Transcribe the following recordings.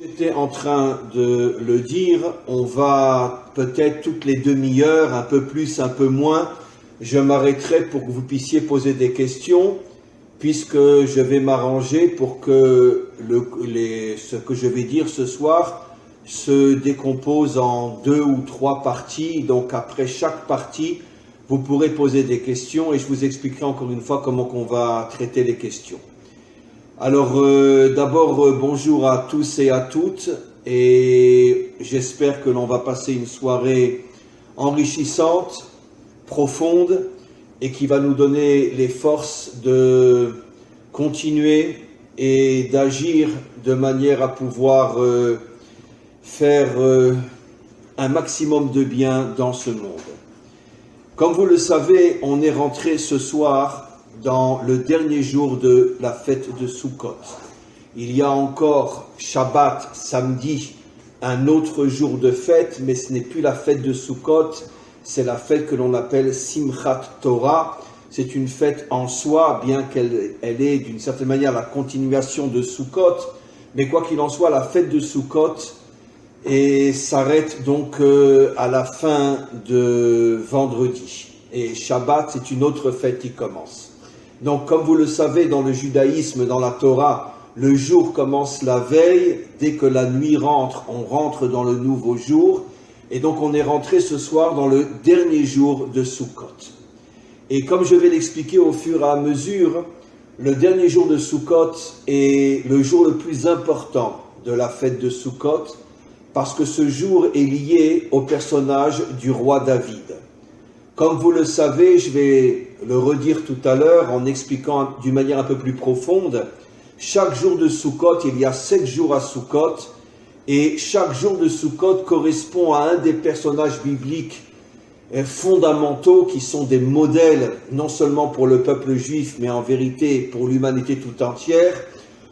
J'étais en train de le dire, on va peut-être toutes les demi-heures, un peu plus, un peu moins, je m'arrêterai pour que vous puissiez poser des questions, puisque je vais m'arranger pour que ce que je vais dire ce soir se décompose en 2 ou 3 parties. Donc après chaque partie, vous pourrez poser des questions et je vous expliquerai encore une fois comment on va traiter les questions. Alors d'abord bonjour à tous et à toutes, et j'espère que l'on va passer une soirée enrichissante, profonde, et qui va nous donner les forces de continuer et d'agir de manière à pouvoir faire un maximum de bien dans ce monde. Comme vous le savez, on est rentré ce soir dans le dernier jour de la fête de Sukkot. Il y a encore Shabbat, samedi, un autre jour de fête, mais ce n'est plus la fête de Sukkot, c'est la fête que l'on appelle Simchat Torah. C'est une fête en soi, bien qu'elle est d'une certaine manière la continuation de Sukkot, mais quoi qu'il en soit, la fête de Sukkot s'arrête donc à la fin de vendredi. Et Shabbat, c'est une autre fête qui commence. Donc, comme vous le savez, dans le judaïsme, dans la Torah, le jour commence la veille. Dès que la nuit rentre, on rentre dans le nouveau jour. Et donc, on est rentré ce soir dans le dernier jour de Sukkot. Et comme je vais l'expliquer au fur et à mesure, le dernier jour de Sukkot est le jour le plus important de la fête de Sukkot, parce que ce jour est lié au personnage du roi David. Comme vous le savez, je vais le redire tout à l'heure en expliquant d'une manière un peu plus profonde. Chaque jour de Sukkot, il y a 7 jours à Sukkot, et chaque jour de Sukkot correspond à un des personnages bibliques fondamentaux qui sont des modèles, non seulement pour le peuple juif, mais en vérité pour l'humanité tout entière.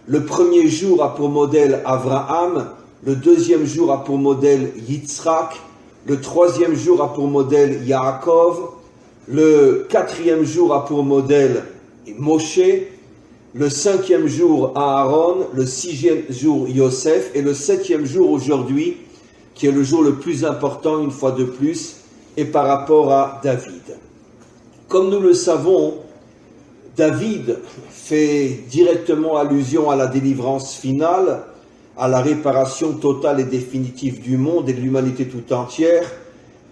Le premier jour a pour modèle Abraham, le deuxième jour a pour modèle Yitzhak, le troisième jour a pour modèle Yaakov, le quatrième jour a pour modèle Moshe, le cinquième jour Aaron, le sixième jour Yosef, et le septième jour aujourd'hui, qui est le jour le plus important une fois de plus, est par rapport à David. Comme nous le savons, David fait directement allusion à la délivrance finale, à la réparation totale et définitive du monde et de l'humanité tout entière,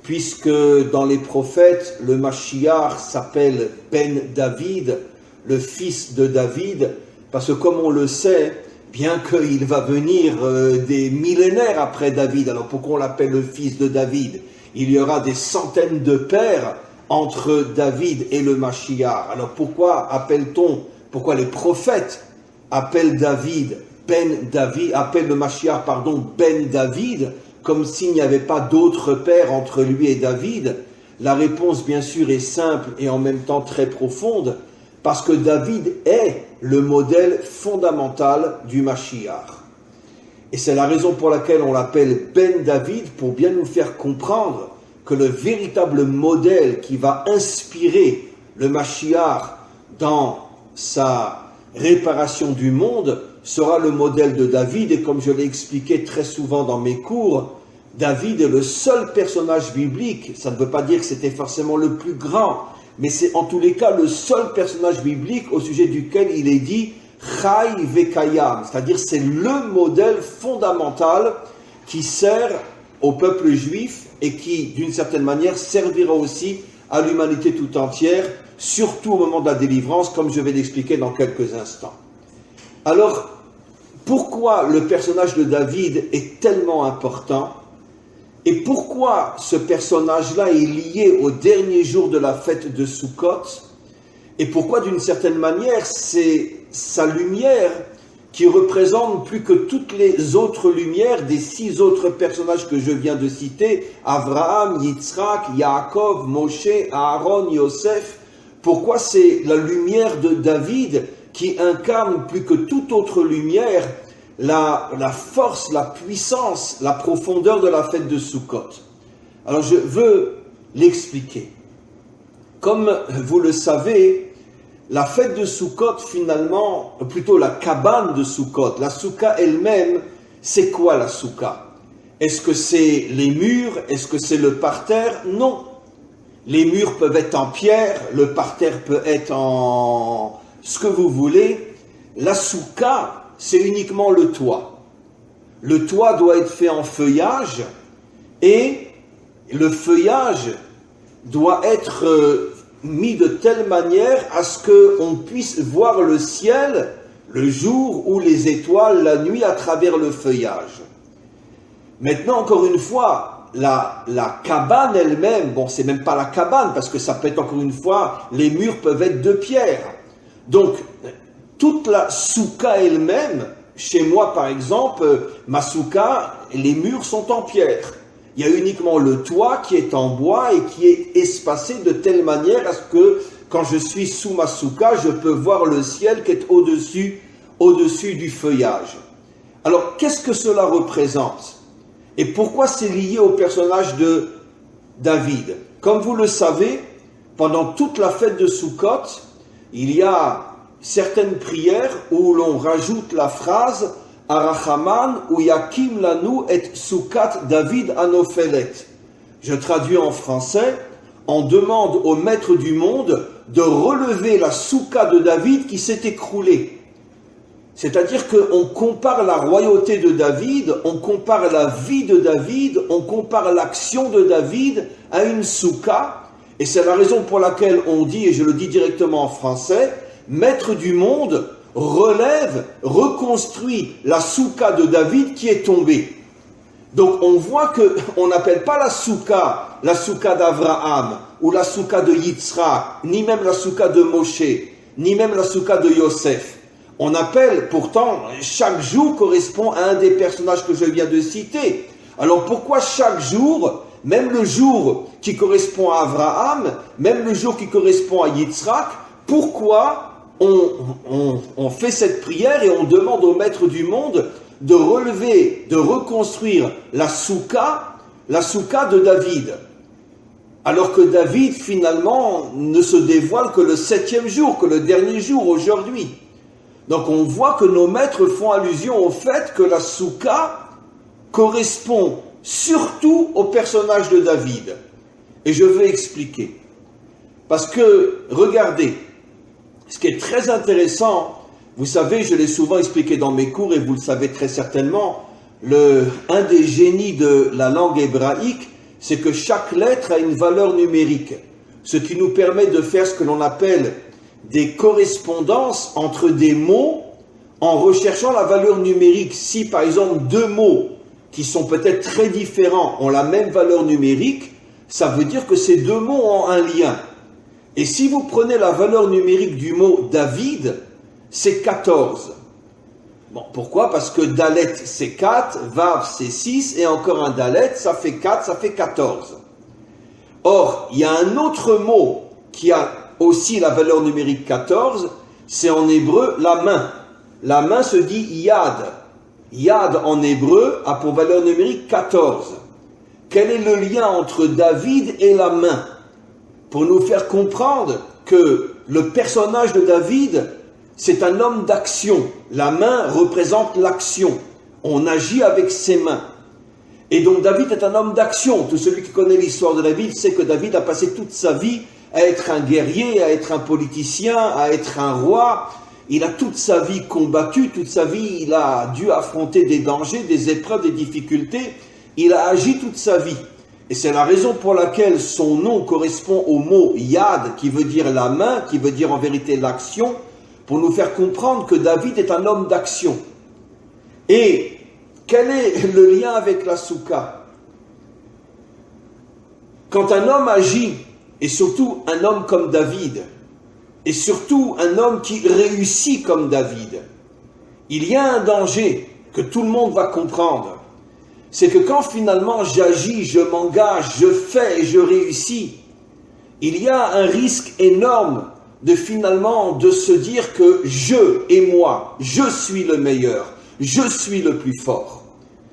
puisque dans les prophètes, le Mashiach s'appelle Ben David, le fils de David, parce que comme on le sait, bien qu'il va venir des millénaires après David, alors pourquoi on l'appelle le fils de David? Il y aura des centaines de pères entre David et le Mashiach. Alors pourquoi les prophètes appellent David appelle le Mashiach, Ben David, comme s'il n'y avait pas d'autre père entre lui et David? La réponse, bien sûr, est simple et en même temps très profonde, parce que David est le modèle fondamental du Mashiach. Et c'est la raison pour laquelle on l'appelle Ben David, pour bien nous faire comprendre que le véritable modèle qui va inspirer le Mashiach dans sa réparation du monde sera le modèle de David. Et comme je l'ai expliqué très souvent dans mes cours, David est le seul personnage biblique, ça ne veut pas dire que c'était forcément le plus grand, mais c'est en tous les cas le seul personnage biblique au sujet duquel il est dit Chai Vekayam, c'est-à-dire c'est le modèle fondamental qui sert au peuple juif et qui, d'une certaine manière, servira aussi à l'humanité tout entière, surtout au moment de la délivrance, comme je vais l'expliquer dans quelques instants. Alors, pourquoi le personnage de David est tellement important et pourquoi ce personnage-là est lié au dernier jour de la fête de Sukkot et pourquoi, d'une certaine manière, c'est sa lumière qui représente plus que toutes les autres lumières des 6 autres personnages que je viens de citer, Abraham, Yitzhak, Yaakov, Moshe, Aaron, Yosef. Pourquoi c'est la lumière de David qui incarne plus que toute autre lumière la force, la puissance, la profondeur de la fête de Sukkot? Alors je veux l'expliquer. Comme vous le savez, la fête de Sukkot finalement, plutôt la cabane de Sukkot, la soukha elle-même, C'est quoi la souka? Est-ce que c'est les murs? Est-ce que c'est le parterre? Non. Les murs peuvent être en pierre, le parterre peut être en ce que vous voulez. La souka, c'est uniquement le toit. Le toit doit être fait en feuillage et le feuillage doit être mis de telle manière à ce qu'on puisse voir le ciel le jour ou les étoiles la nuit à travers le feuillage. Maintenant, encore une fois, la cabane elle-même, bon, c'est même pas la cabane, parce que ça peut être, encore une fois, les murs peuvent être de pierre. Donc, toute la souka elle-même, chez moi par exemple, ma souka, les murs sont en pierre. Il y a uniquement le toit qui est en bois et qui est espacé de telle manière à ce que, quand je suis sous ma souka, je peux voir le ciel qui est au-dessus du feuillage. Alors, qu'est-ce que cela représente? Et pourquoi c'est lié au personnage de David? Comme vous le savez, pendant toute la fête de Sukkot, il y a certaines prières où l'on rajoute la phrase « Arachaman ou yakim lanu et Sukkat David anofelet ». Je traduis en français, on demande au maître du monde de relever la soukha de David qui s'est écroulée. C'est-à-dire qu'on compare la royauté de David, on compare la vie de David, on compare l'action de David à une soukha. Et c'est la raison pour laquelle on dit, et je le dis directement en français, maître du monde relève, reconstruit la soukha de David qui est tombée. Donc on voit qu'on n'appelle pas la soukha d'Abraham, ou la soukha de Yitzhak, ni même la soukha de Moshe, ni même la soukha de Yosef. On appelle, pourtant, chaque jour correspond à un des personnages que je viens de citer. Alors pourquoi chaque jour, même le jour qui correspond à Abraham, même le jour qui correspond à Yitzhak, pourquoi on fait cette prière et on demande au maître du monde de relever, de reconstruire la soukha de David? Alors que David, finalement, ne se dévoile que le 7e jour, que le dernier jour, aujourd'hui. Donc on voit que nos maîtres font allusion au fait que la soukha correspond surtout au personnage de David. Et je vais expliquer. Parce que, regardez, ce qui est très intéressant, vous savez, je l'ai souvent expliqué dans mes cours et vous le savez très certainement, un des génies de la langue hébraïque, c'est que chaque lettre a une valeur numérique. Ce qui nous permet de faire ce que l'on appelle des correspondances entre des mots en recherchant la valeur numérique. Si par exemple deux mots qui sont peut-être très différents ont la même valeur numérique, ça veut dire que ces deux mots ont un lien. Et si vous prenez la valeur numérique du mot David, c'est 14. Bon, pourquoi? Parce que Dalet c'est 4, Vav c'est 6, et encore un Dalet, ça fait 4, ça fait 14. Or, il y a un autre mot qui a aussi la valeur numérique 14, c'est en hébreu la main. La main se dit yad. Yad en hébreu a pour valeur numérique 14. Quel est le lien entre David et la main? Pour nous faire comprendre que le personnage de David, c'est un homme d'action. La main représente l'action. On agit avec ses mains. Et donc David est un homme d'action. Tout celui qui connaît l'histoire de David sait que David a passé toute sa vie à être un guerrier, à être un politicien, à être un roi. Il a toute sa vie combattu, toute sa vie il a dû affronter des dangers, des épreuves, des difficultés. Il a agi toute sa vie. Et c'est la raison pour laquelle son nom correspond au mot Yad, qui veut dire la main, qui veut dire en vérité l'action, pour nous faire comprendre que David est un homme d'action. Et quel est le lien avec la soukha? Quand un homme agit, et surtout un homme comme David, et surtout un homme qui réussit comme David, il y a un danger que tout le monde va comprendre. C'est que quand finalement j'agis, je m'engage, je fais et je réussis, il y a un risque énorme de finalement de se dire que je et moi, je suis le meilleur, je suis le plus fort.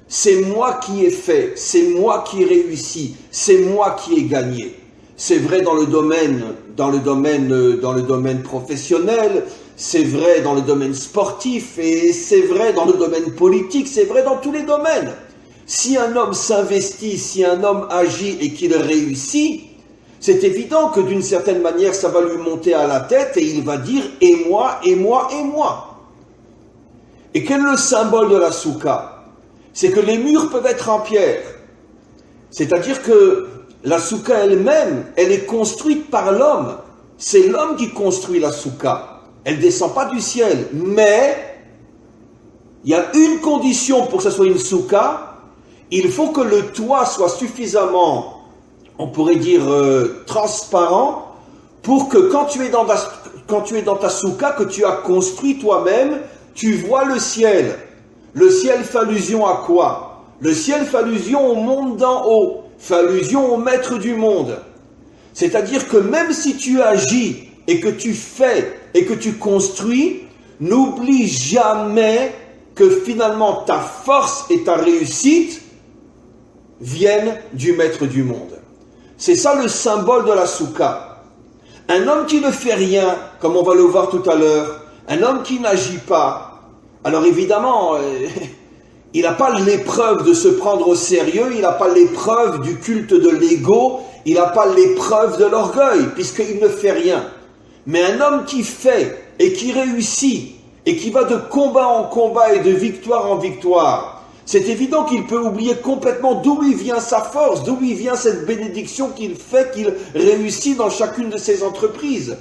C'est moi qui ai fait, c'est moi qui ai réussi, c'est moi qui ai gagné. C'est vrai dans le domaine professionnel, c'est vrai dans le domaine sportif, et c'est vrai dans le domaine politique, c'est vrai dans tous les domaines. Si un homme s'investit, si un homme agit et qu'il réussit, c'est évident que d'une certaine manière, ça va lui monter à la tête et il va dire « et moi, et moi, et moi ». Et quel est le symbole de la soukha? C'est que les murs peuvent être en pierre. C'est-à-dire que la soukha elle-même, elle est construite par l'homme. C'est l'homme qui construit la soukha. Elle ne descend pas du ciel. Mais il y a une condition pour que ce soit une soukha. Il faut que le toit soit suffisamment, on pourrait dire, transparent, pour que quand tu es dans ta soukha, que tu as construit toi-même, tu vois le ciel. Le ciel fait allusion à quoi? Le ciel fait allusion au monde d'en haut, fait allusion au maître du monde. C'est-à-dire que même si tu agis et que tu fais et que tu construis, n'oublie jamais que finalement ta force et ta réussite viennent du maître du monde. C'est ça le symbole de la soukha. Un homme qui ne fait rien, comme on va le voir tout à l'heure, un homme qui n'agit pas, alors évidemment, il n'a pas l'épreuve de se prendre au sérieux, il n'a pas l'épreuve du culte de l'ego, il n'a pas l'épreuve de l'orgueil, puisqu'il ne fait rien. Mais un homme qui fait et qui réussit, et qui va de combat en combat et de victoire en victoire, c'est évident qu'il peut oublier complètement d'où lui vient sa force, d'où lui vient cette bénédiction qu'il fait, qu'il réussit dans chacune de ses entreprises.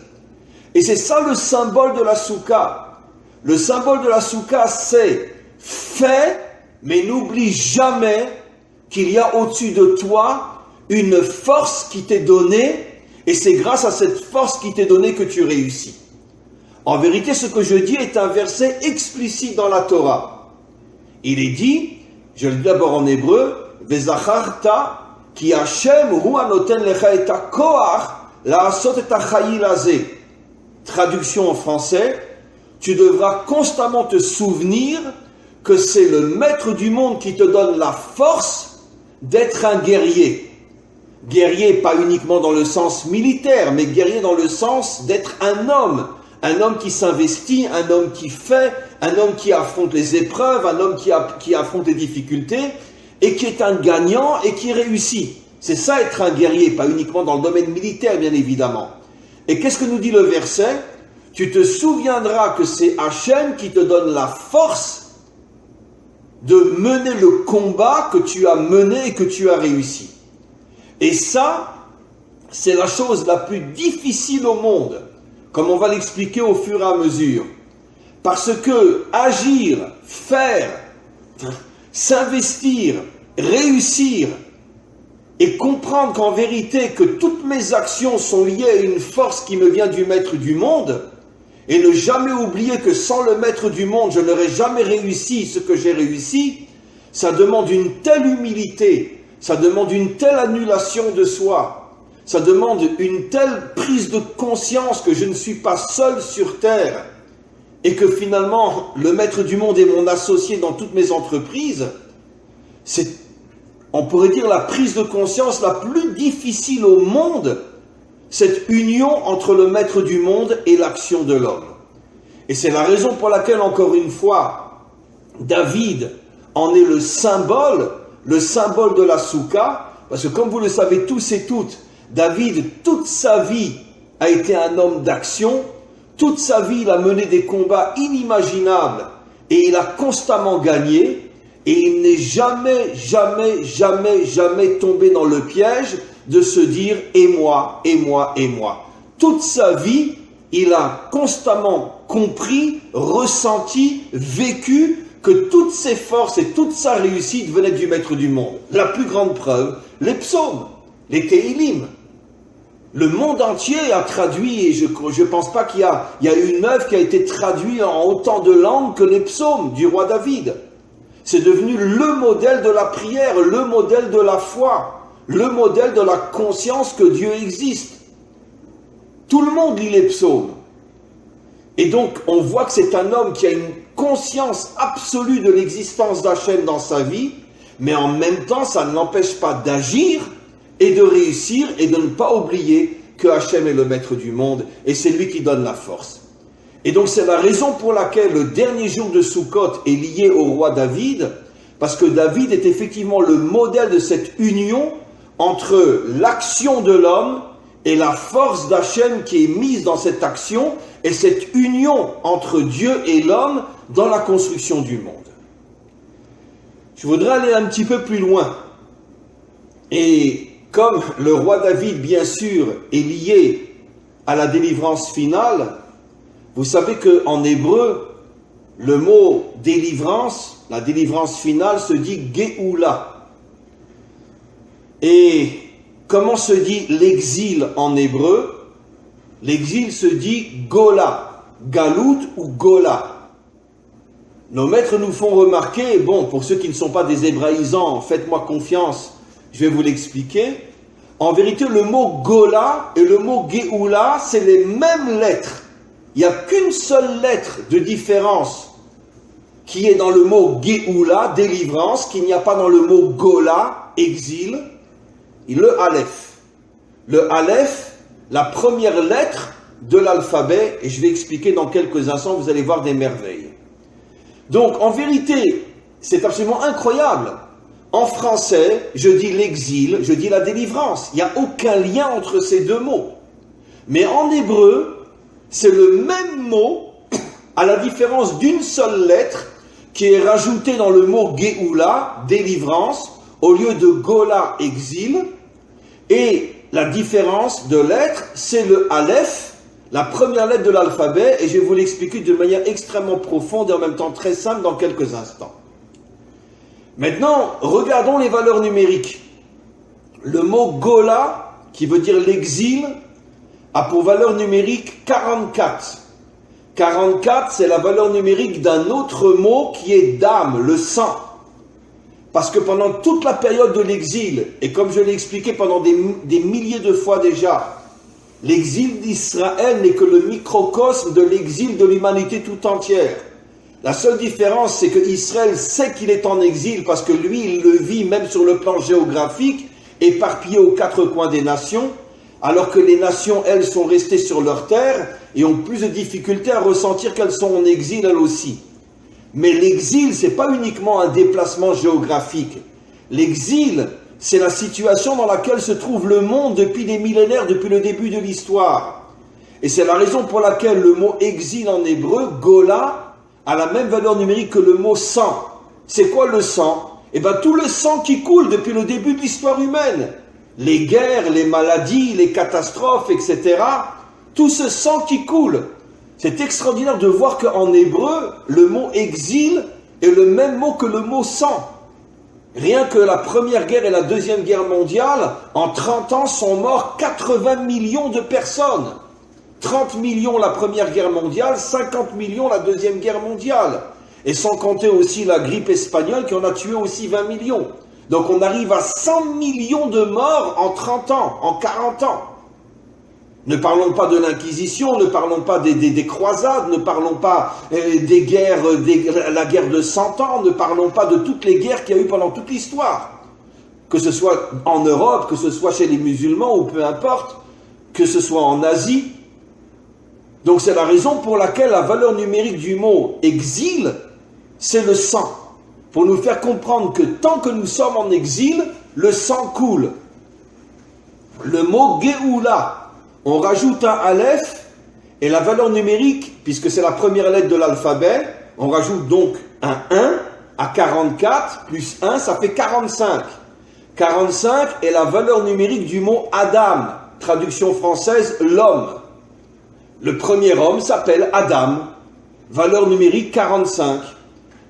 Et c'est ça le symbole de la soukha. Le symbole de la soukha, c'est fais, mais n'oublie jamais qu'il y a au-dessus de toi une force qui t'est donnée, et c'est grâce à cette force qui t'est donnée que tu réussis. En vérité, ce que je dis est un verset explicite dans la Torah. Il est dit, je le dis d'abord en hébreu, Vezacharta ki Hashem hu anoten lecha et hakoach la'asot et hachayil hazeh. Traduction en français, tu devras constamment te souvenir que c'est le maître du monde qui te donne la force d'être un guerrier. Guerrier pas uniquement dans le sens militaire, mais guerrier dans le sens d'être un homme qui s'investit, un homme qui fait, un homme qui affronte les épreuves, un homme qui affronte les difficultés, et qui est un gagnant et qui réussit. C'est ça être un guerrier, pas uniquement dans le domaine militaire, bien évidemment. Et qu'est-ce que nous dit le verset? Tu te souviendras que c'est Hachem qui te donne la force de mener le combat que tu as mené et que tu as réussi. Et ça, c'est la chose la plus difficile au monde, comme on va l'expliquer au fur et à mesure. Parce que agir, faire, s'investir, réussir, et comprendre qu'en vérité que toutes mes actions sont liées à une force qui me vient du maître du monde, et ne jamais oublier que sans le maître du monde, je n'aurais jamais réussi ce que j'ai réussi, ça demande une telle humilité, ça demande une telle annulation de soi, ça demande une telle prise de conscience que je ne suis pas seul sur terre, et que finalement, le maître du monde est mon associé dans toutes mes entreprises. C'est, on pourrait dire, la prise de conscience la plus difficile au monde, cette union entre le maître du monde et l'action de l'homme. Et c'est la raison pour laquelle, encore une fois, David en est le symbole de la soukha, parce que comme vous le savez tous et toutes, David, toute sa vie, a été un homme d'action. Toute sa vie, il a mené des combats inimaginables et il a constamment gagné. Et il n'est jamais tombé dans le piège de se dire « et moi, et moi, et moi ». Toute sa vie, il a constamment compris, ressenti, vécu que toutes ses forces et toute sa réussite venaient du maître du monde. La plus grande preuve, les psaumes, les Tehillim. Le monde entier a traduit, et je ne pense pas qu'il y a une œuvre qui a été traduite en autant de langues que les psaumes du roi David. C'est devenu le modèle de la prière, le modèle de la foi, le modèle de la conscience que Dieu existe. Tout le monde lit les psaumes. Et donc, on voit que c'est un homme qui a une conscience absolue de l'existence d'Hachem dans sa vie, mais en même temps, ça ne l'empêche pas d'agir et de réussir et de ne pas oublier que Hachem est le maître du monde et c'est lui qui donne la force. Et donc c'est la raison pour laquelle le dernier jour de Sukkot est lié au roi David, parce que David est effectivement le modèle de cette union entre l'action de l'homme et la force d'Hachem qui est mise dans cette action, et cette union entre Dieu et l'homme dans la construction du monde. Je voudrais aller un petit peu plus loin. Et comme le roi David, bien sûr, est lié à la délivrance finale, vous savez qu'en hébreu, le mot délivrance, la délivrance finale, se dit Géoula. Et comment se dit l'exil en hébreu? L'exil se dit Gola, Galout ou Gola. Nos maîtres nous font remarquer, bon, pour ceux qui ne sont pas des hébraïsants, faites-moi confiance, je vais vous l'expliquer. En vérité, le mot Gola et le mot Géoula, c'est les mêmes lettres. Il n'y a qu'une seule lettre de différence qui est dans le mot Géoula, délivrance, qu'il n'y a pas dans le mot Gola, exil, et le Aleph. Le Aleph, la première lettre de l'alphabet, et je vais expliquer dans quelques instants, vous allez voir des merveilles. Donc, en vérité, c'est absolument incroyable. En français, je dis l'exil, je dis la délivrance. Il n'y a aucun lien entre ces deux mots. Mais en hébreu, c'est le même mot, à la différence d'une seule lettre, qui est rajoutée dans le mot Géoula, délivrance, au lieu de Gola, exil. Et la différence de lettres, c'est le Aleph, la première lettre de l'alphabet, et je vais vous l'expliquer de manière extrêmement profonde et en même temps très simple dans quelques instants. Maintenant, regardons les valeurs numériques. Le mot Gola, qui veut dire l'exil, a pour valeur numérique 44. 44, c'est la valeur numérique d'un autre mot qui est dam, le sang. Parce que pendant toute la période de l'exil, et comme je l'ai expliqué pendant des milliers de fois déjà, l'exil d'Israël n'est que le microcosme de l'exil de l'humanité tout entière. La seule différence, c'est que Israël sait qu'il est en exil parce que lui, il le vit même sur le plan géographique, éparpillé aux quatre coins des nations, alors que les nations, elles, sont restées sur leur terre et ont plus de difficultés à ressentir qu'elles sont en exil, elles aussi. Mais l'exil, ce n'est pas uniquement un déplacement géographique. L'exil, c'est la situation dans laquelle se trouve le monde depuis des millénaires, depuis le début de l'histoire. Et c'est la raison pour laquelle le mot exil en hébreu, Gola, a la même valeur numérique que le mot sang. C'est quoi le sang? Eh bien, tout le sang qui coule depuis le début de l'histoire humaine. Les guerres, les maladies, les catastrophes, etc. Tout ce sang qui coule. C'est extraordinaire de voir qu'en hébreu, le mot exil est le même mot que le mot sang. Rien que la Première Guerre et la Deuxième Guerre mondiale, en 30 ans, sont morts 80 millions de personnes. 30 millions la Première Guerre mondiale, 50 millions la Deuxième Guerre mondiale. Et sans compter aussi la grippe espagnole qui en a tué aussi 20 millions. Donc on arrive à 100 millions de morts en 30 ans, en 40 ans. Ne parlons pas de l'Inquisition, ne parlons pas des croisades, ne parlons pas des guerres, la guerre de 100 ans, ne parlons pas de toutes les guerres qu'il y a eu pendant toute l'histoire. Que ce soit en Europe, que ce soit chez les musulmans ou peu importe, que ce soit en Asie. Donc c'est la raison pour laquelle la valeur numérique du mot exil, c'est le sang. Pour nous faire comprendre que tant que nous sommes en exil, le sang coule. Le mot Géoula, on rajoute un Aleph, et la valeur numérique, puisque c'est la première lettre de l'alphabet, on rajoute donc un 1 à 44, plus 1, ça fait 45. 45 est la valeur numérique du mot Adam, traduction française, l'homme. Le premier homme s'appelle Adam, valeur numérique 45.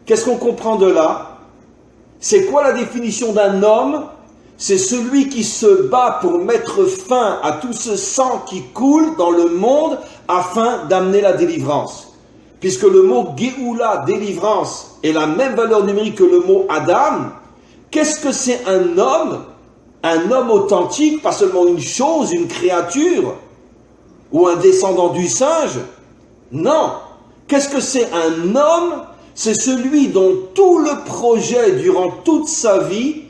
Qu'est-ce qu'on comprend de là? C'est quoi la définition d'un homme? C'est celui qui se bat pour mettre fin à tout ce sang qui coule dans le monde afin d'amener la délivrance. Puisque le mot Géoula, délivrance, est la même valeur numérique que le mot Adam, qu'est-ce que c'est un homme? Un homme authentique, pas seulement une chose, une créature, ou un descendant du singe? Non. Qu'est-ce que c'est un homme? C'est celui dont tout le projet durant toute sa vie,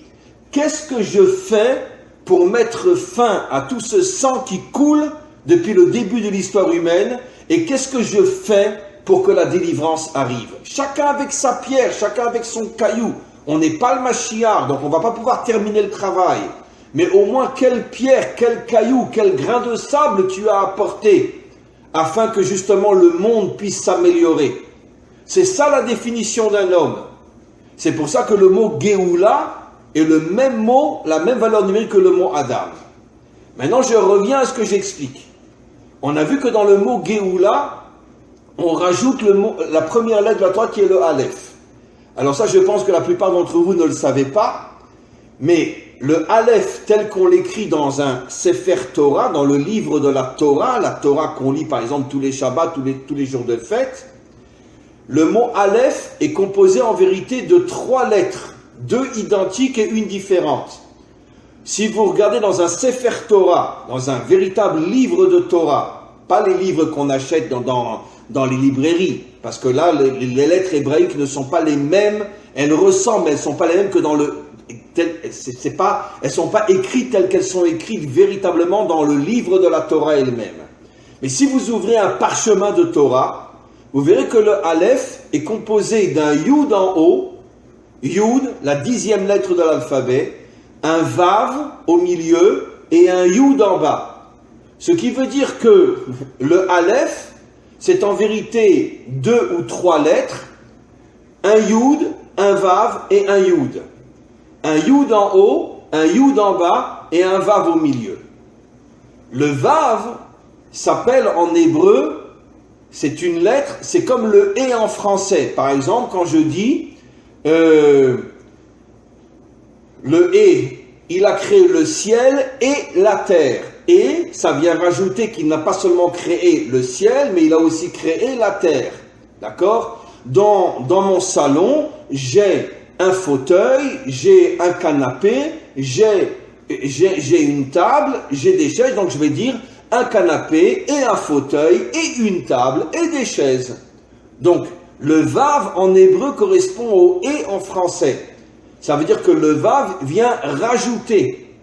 qu'est-ce que je fais pour mettre fin à tout ce sang qui coule depuis le début de l'histoire humaine et qu'est-ce que je fais pour que la délivrance arrive? Chacun avec sa pierre, chacun avec son caillou. On n'est pas le Mashiach, donc on ne va pas pouvoir terminer le travail. Mais au moins, quelle pierre, quel caillou, quel grain de sable tu as apporté afin que justement le monde puisse s'améliorer. C'est ça la définition d'un homme. C'est pour ça que le mot Géoula est le même mot, la même valeur numérique que le mot Adam. Maintenant, je reviens à ce que j'explique. On a vu que dans le mot Géoula, on rajoute la première lettre de la Torah qui est le Aleph. Alors ça, je pense que la plupart d'entre vous ne le savez pas, mais le Aleph tel qu'on l'écrit dans un Sefer Torah, dans le livre de la Torah qu'on lit par exemple tous les Shabbats, tous les jours de fête, le mot Aleph est composé en vérité de 3 lettres, 2 identiques et une différente. Si vous regardez dans un Sefer Torah, dans un véritable livre de Torah, pas les livres qu'on achète dans les librairies, parce que là, les lettres hébraïques ne sont pas les mêmes, elles ressemblent, mais elles ne sont pas les mêmes que dans le... elles ne sont pas écrites telles qu'elles sont écrites véritablement dans le livre de la Torah elle-même. Mais si vous ouvrez un parchemin de Torah, vous verrez que le Aleph est composé d'un Yud en haut, Yud, la 10e lettre de l'alphabet, un Vav au milieu et un Yud en bas. Ce qui veut dire que le Aleph, c'est en vérité 2 ou 3 lettres, un Yud, un Vav et un Yud. Un Yud en haut, un Yud en bas et un Vav au milieu. Le Vav s'appelle en hébreu, c'est une lettre, c'est comme le et en français. Par exemple, quand je dis le et, il a créé le ciel et la terre. Et ça vient rajouter qu'il n'a pas seulement créé le ciel, mais il a aussi créé la terre. D'accord? Dans mon salon, j'ai un fauteuil, j'ai un canapé, j'ai une table, j'ai des chaises, donc je vais dire un canapé et un fauteuil et une table et des chaises. Donc, le Vav en hébreu correspond au et en français. Ça veut dire que le Vav vient rajouter,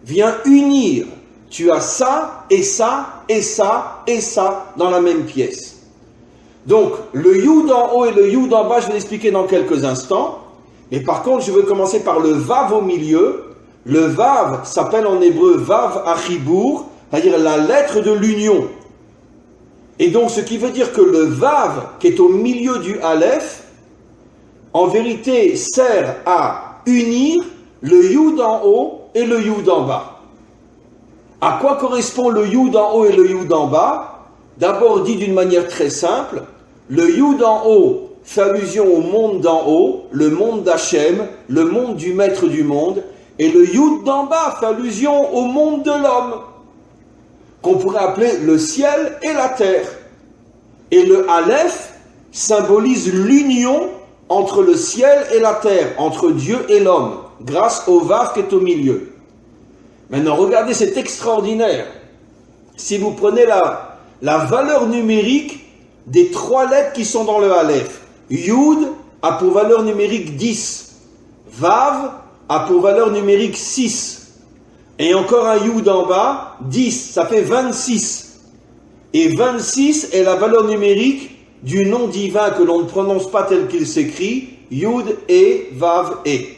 vient unir. Tu as ça et ça et ça et ça dans la même pièce. Donc, le Yud en haut et le Yud en bas, je vais l'expliquer dans quelques instants. Mais par contre, je veux commencer par le Vav au milieu. Le Vav s'appelle en hébreu Vav Achibour, c'est-à-dire la lettre de l'union. Et donc, ce qui veut dire que le Vav, qui est au milieu du Aleph, en vérité sert à unir le Yud en haut et le Yud en bas. À quoi correspond le Yud en haut et le Yud en bas? D'abord dit d'une manière très simple, le Yud en haut fait allusion au monde d'en haut, le monde d'Hachem, le monde du maître du monde, et le Yud d'en bas fait allusion au monde de l'homme, qu'on pourrait appeler le ciel et la terre. Et le Aleph symbolise l'union entre le ciel et la terre, entre Dieu et l'homme, grâce au Vav qui est au milieu. Maintenant, regardez, c'est extraordinaire. Si vous prenez la valeur numérique des 3 lettres qui sont dans le Aleph, Yud a pour valeur numérique 10, Vav a pour valeur numérique 6, et encore un Yud en bas, 10, ça fait 26. Et 26 est la valeur numérique du nom divin que l'on ne prononce pas tel qu'il s'écrit, Yud et Vav et.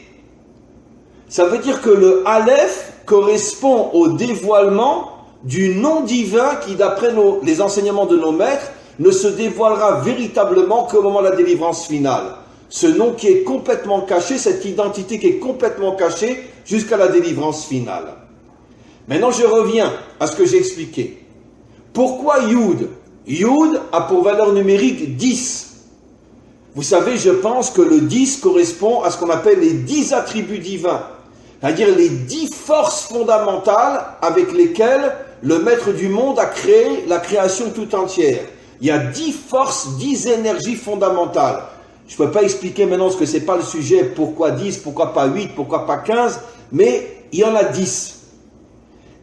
Ça veut dire que le Aleph correspond au dévoilement du nom divin qui, d'après les enseignements de nos maîtres, ne se dévoilera véritablement qu'au moment de la délivrance finale. Ce nom qui est complètement caché, cette identité qui est complètement cachée jusqu'à la délivrance finale. Maintenant, je reviens à ce que j'ai expliqué. Pourquoi Yud? Yud a pour valeur numérique 10. Vous savez, je pense que le 10 correspond à ce qu'on appelle les 10 attributs divins, c'est-à-dire les 10 forces fondamentales avec lesquelles le maître du monde a créé la création tout entière. Il y a 10 forces, 10 énergies fondamentales. Je ne peux pas expliquer maintenant ce que c'est pas le sujet, pourquoi 10, pourquoi pas 8, pourquoi pas 15, mais il y en a 10.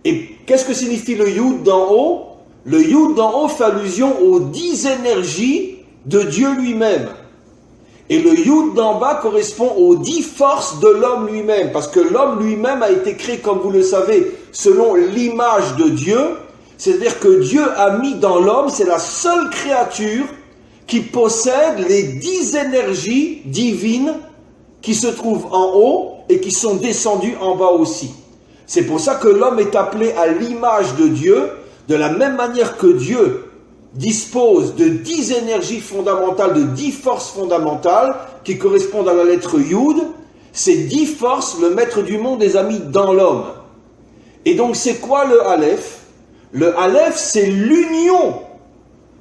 Et qu'est-ce que signifie le Yud d'en haut? Le Yud d'en haut fait allusion aux 10 énergies de Dieu lui-même. Et le Yud d'en bas correspond aux 10 forces de l'homme lui-même, parce que l'homme lui-même a été créé, comme vous le savez, selon l'image de Dieu, C'est-à-dire que Dieu a mis dans l'homme, c'est la seule créature qui possède les 10 énergies divines qui se trouvent en haut et qui sont descendues en bas aussi. C'est pour ça que l'homme est appelé à l'image de Dieu, de la même manière que Dieu dispose de 10 énergies fondamentales, de 10 forces fondamentales qui correspondent à la lettre Yud. Ces 10 forces, le maître du monde les a mis dans l'homme. Et donc c'est quoi le Aleph? Le Aleph, c'est l'union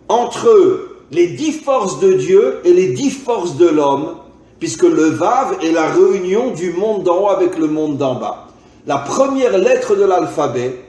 entre les 10 forces de Dieu et les 10 forces de l'homme, puisque le Vav est la réunion du monde d'en haut avec le monde d'en bas. La première lettre de l'alphabet,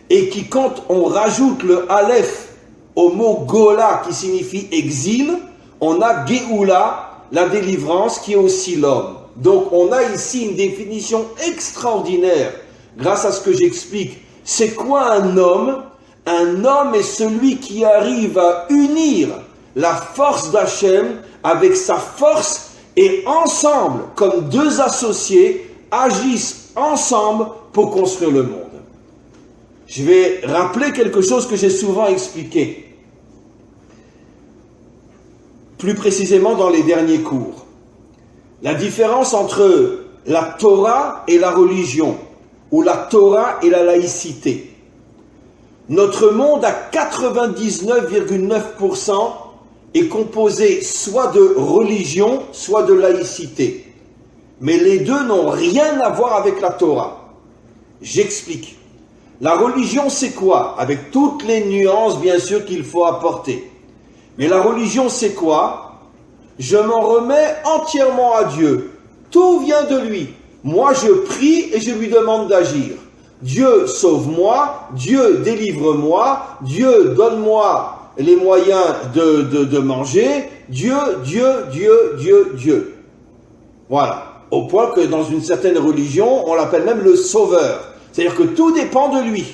et qui, quand on rajoute le Aleph au mot Gola, qui signifie exil, on a Géoula, la délivrance, qui est aussi l'homme. Donc on a ici une définition extraordinaire, grâce à ce que j'explique. C'est quoi un homme? Un homme est celui qui arrive à unir la force d'Hachem avec sa force, et ensemble, comme deux associés, agissent ensemble pour construire le monde. Je vais rappeler quelque chose que j'ai souvent expliqué, plus précisément dans les derniers cours. La différence entre la Torah et la religion, ou la Torah et la laïcité. Notre monde à 99,9% est composé soit de religion, soit de laïcité. Mais les deux n'ont rien à voir avec la Torah. J'explique. La religion, c'est quoi? Avec toutes les nuances, bien sûr, qu'il faut apporter. Mais la religion, c'est quoi? Je m'en remets entièrement à Dieu. Tout vient de lui. Moi, je prie et je lui demande d'agir. Dieu, sauve-moi. Dieu, délivre-moi. Dieu, donne-moi les moyens de manger. Dieu, Dieu, Dieu, Dieu, Dieu. Voilà. Au point que dans une certaine religion, on l'appelle même le sauveur. C'est-à-dire que tout dépend de lui.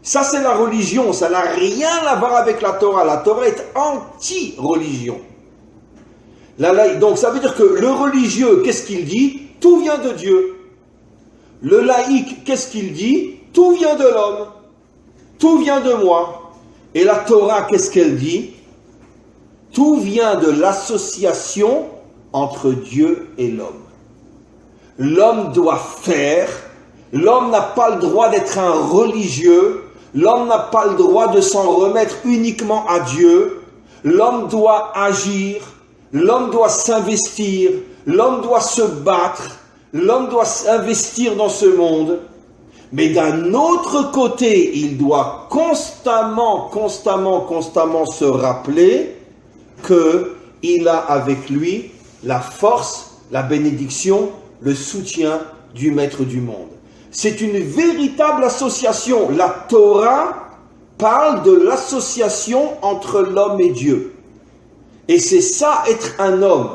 Ça, c'est la religion. Ça n'a rien à voir avec la Torah. La Torah est anti-religion. Donc, ça veut dire que le religieux, qu'est-ce qu'il dit? Tout vient de Dieu. Le laïc, qu'est-ce qu'il dit? Tout vient de l'homme. Tout vient de moi. Et la Torah, qu'est-ce qu'elle dit? Tout vient de l'association entre Dieu et l'homme. L'homme doit faire. L'homme n'a pas le droit d'être un religieux. L'homme n'a pas le droit de s'en remettre uniquement à Dieu. L'homme doit agir. L'homme doit s'investir. L'homme doit se battre. L'homme doit s'investir dans ce monde. Mais d'un autre côté, il doit constamment se rappeler qu'il a avec lui la force, la bénédiction, le soutien du maître du monde. C'est une véritable association. La Torah parle de l'association entre l'homme et Dieu. Et c'est ça, être un homme.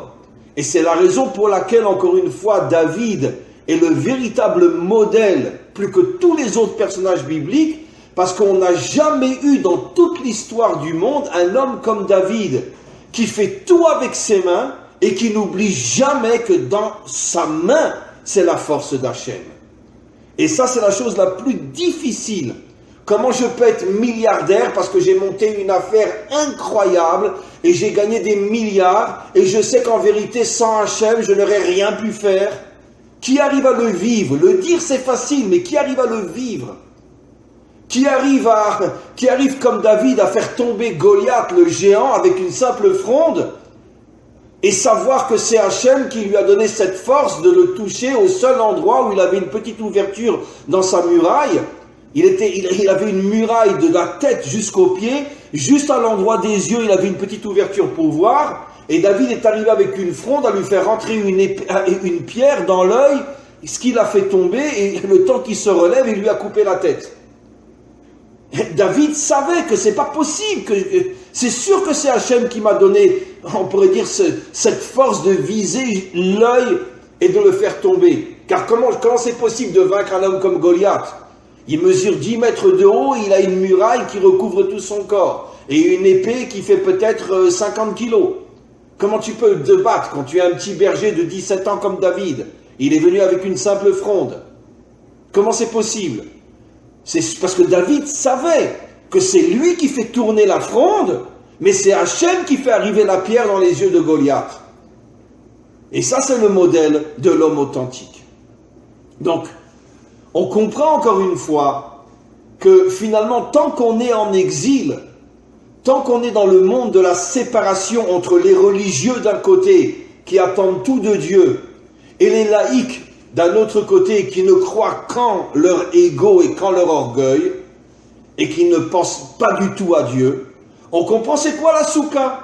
Et c'est la raison pour laquelle, encore une fois, David est le véritable modèle, plus que tous les autres personnages bibliques, parce qu'on n'a jamais eu dans toute l'histoire du monde un homme comme David, qui fait tout avec ses mains et qui n'oublie jamais que dans sa main, c'est la force d'Hachem. Et ça, c'est la chose la plus difficile. Comment je peux être milliardaire parce que j'ai monté une affaire incroyable et j'ai gagné des milliards et je sais qu'en vérité, sans Hachem, je n'aurais rien pu faire. Qui arrive à le vivre? Le dire, c'est facile, mais qui arrive à le vivre? Qui arrive comme David à faire tomber Goliath, le géant, avec une simple fronde et savoir que c'est Hachem qui lui a donné cette force de le toucher au seul endroit où il avait une petite ouverture dans sa muraille. Il avait une muraille de la tête jusqu'aux pieds, juste à l'endroit des yeux, il avait une petite ouverture pour voir, et David est arrivé avec une fronde à lui faire rentrer une pierre dans l'œil, ce qui l'a fait tomber, et le temps qu'il se relève, il lui a coupé la tête. David savait que c'est pas possible, c'est sûr que c'est Hachem qui m'a donné, on pourrait dire, cette force de viser l'œil et de le faire tomber. Car comment c'est possible de vaincre un homme comme Goliath? Il mesure 10 mètres de haut, il a une muraille qui recouvre tout son corps, et une épée qui fait peut-être 50 kilos. Comment tu peux te battre quand tu es un petit berger de 17 ans comme David? Il est venu avec une simple fronde. Comment c'est possible? C'est parce que David savait que c'est lui qui fait tourner la fronde, mais c'est Hachem qui fait arriver la pierre dans les yeux de Goliath. Et ça, c'est le modèle de l'homme authentique. Donc, on comprend encore une fois que finalement, tant qu'on est en exil, tant qu'on est dans le monde de la séparation entre les religieux d'un côté, qui attendent tout de Dieu, et les laïcs d'un autre côté, qui ne croient qu'en leur ego et qu'en leur orgueil, et qui ne pensent pas du tout à Dieu, on comprend c'est quoi la soukha.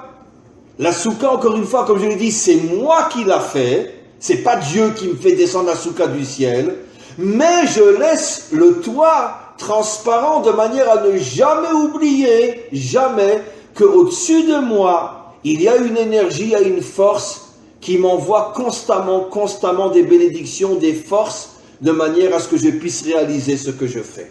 La soukha, encore une fois, comme je l'ai dit, c'est moi qui l'a fait, c'est pas Dieu qui me fait descendre la soukha du ciel, mais je laisse le toit transparent de manière à ne jamais oublier, jamais, qu'au-dessus de moi, il y a une énergie, il y a une force qui m'envoie constamment des bénédictions, des forces, de manière à ce que je puisse réaliser ce que je fais.